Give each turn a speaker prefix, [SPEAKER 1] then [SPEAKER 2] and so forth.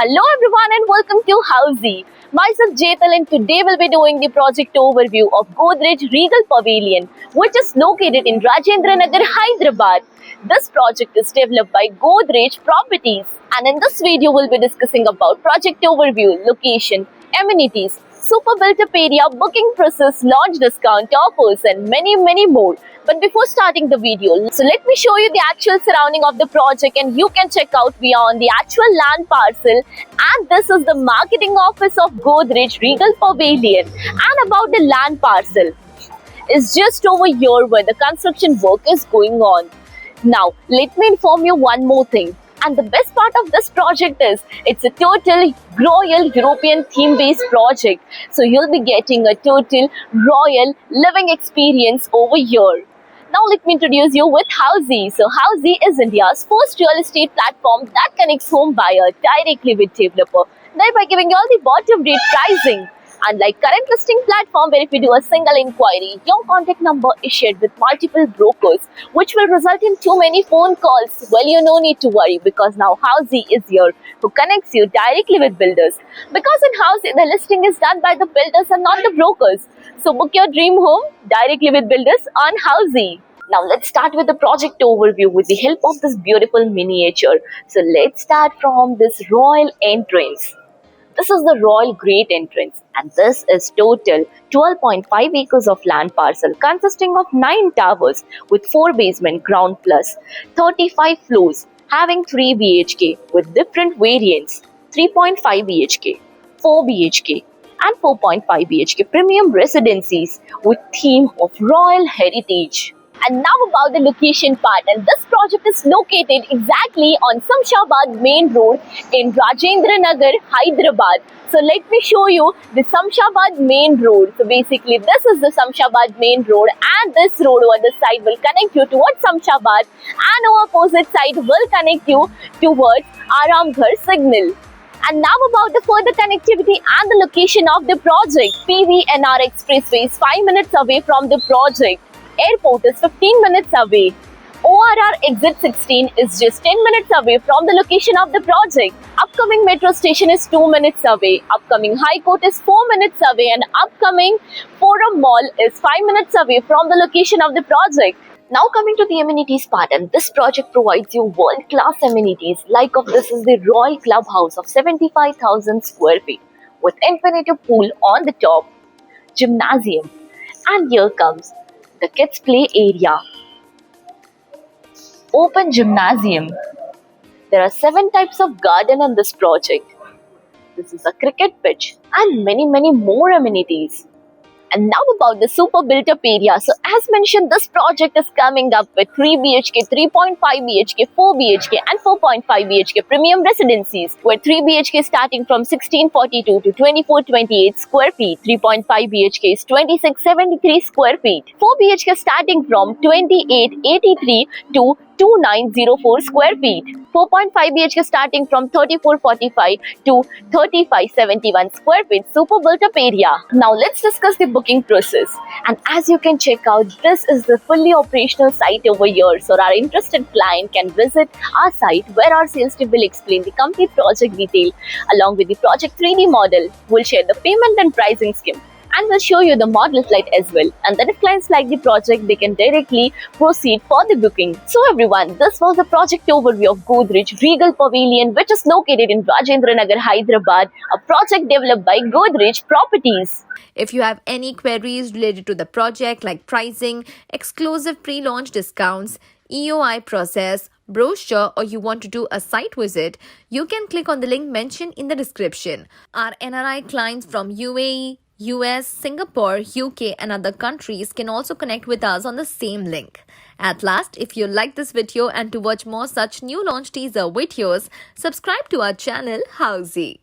[SPEAKER 1] Hello everyone and welcome to Housey. Myself Jetal and today we'll be doing the project overview of Godrej Regal Pavilion, which is located in Rajendra Nagar, Hyderabad. This project is developed by Godrej Properties, and in this video we'll be discussing about project overview, location, amenities, super built-up area, booking process, launch discount, offers and many more. But before starting the video, so let me show you the actual surrounding of the project and you can check out we are on the actual land parcel, and this is the marketing office of Godrej Regal Pavilion. And about the land parcel is just over here where the construction work is going on. Now let me inform you one more thing. And the best part of this project is it's a total royal European theme-based project. So you'll be getting a total royal living experience over here. Now let me introduce you with Housey. So Housey is India's first real estate platform that connects home buyer directly with developer, thereby giving you all the bottom rate pricing. Unlike current listing platform where if you do a single inquiry, your contact number is shared with multiple brokers, which will result in too many phone calls. Well, you no need to worry because now Housey is here who connects you directly with builders. Because in Housey, the listing is done by the builders and not the brokers. So book your dream home directly with builders on Housey. Now let's start with the project overview with the help of this beautiful miniature. So let's start from this royal entrance. This is the royal great entrance, and this is total 12.5 acres of land parcel consisting of 9 towers with 4 basement ground plus 35 floors having 3 BHK with different variants 3.5 BHK, 4 BHK and 4.5 BHK premium residencies with theme of royal heritage. And now about the location part, and this project is located exactly on Samshabad main road in Rajendra Nagar, Hyderabad. So let me show you the Samshabad main road. So basically this is the Samshabad main road, and this road over the side will connect you towards Samshabad, and our opposite side will connect you towards Aramghar signal. And now about the further connectivity and the location of the project. PVNR Expressway is 5 minutes away from the project. Airport is 15 minutes away. ORR exit 16 is just 10 minutes away from the location of the project. Upcoming metro station is 2 minutes away. Upcoming High Court is 4 minutes away, and upcoming Forum Mall is 5 minutes away from the location of the project. Now coming to the amenities part, and this project provides you world-class amenities like of this is the Royal Clubhouse of 75,000 square feet with infinity pool on the top, gymnasium, and here comes the kids play area, open gymnasium. There are 7 types of garden in this project. This is a cricket pitch and many more amenities. And now about the super built up area. So as mentioned, this project is coming up with 3 BHK, 3.5 BHK, 4 BHK and 4.5 BHK premium residencies, where 3 BHK starting from 1642 to 2428 square feet, 3.5 BHK is 2673 square feet, 4 BHK starting from 2883 to 2904 square feet, 4.5 BHK starting from 3445 to 3571 square feet, super built up area. Now let's discuss the booking process, and as you can check out, this is the fully operational site over here. So our interested client can visit our site where our sales team will explain the complete project detail along with the project 3D model. We'll share the payment and pricing scheme, and we'll show you the model flight as well. And then if clients like the project, they can directly proceed for the booking. So everyone, this was the project overview of Godrej Regal Pavilion, which is located in Rajendra Nagar, Hyderabad, a project developed by Godrej Properties.
[SPEAKER 2] If you have any queries related to the project like pricing, exclusive pre-launch discounts, EOI process, brochure, or you want to do a site visit, you can click on the link mentioned in the description. Our NRI clients from UAE, US, Singapore, UK and other countries can also connect with us on the same link. At last, if you like this video and to watch more such new launch teaser videos, subscribe to our channel Housey.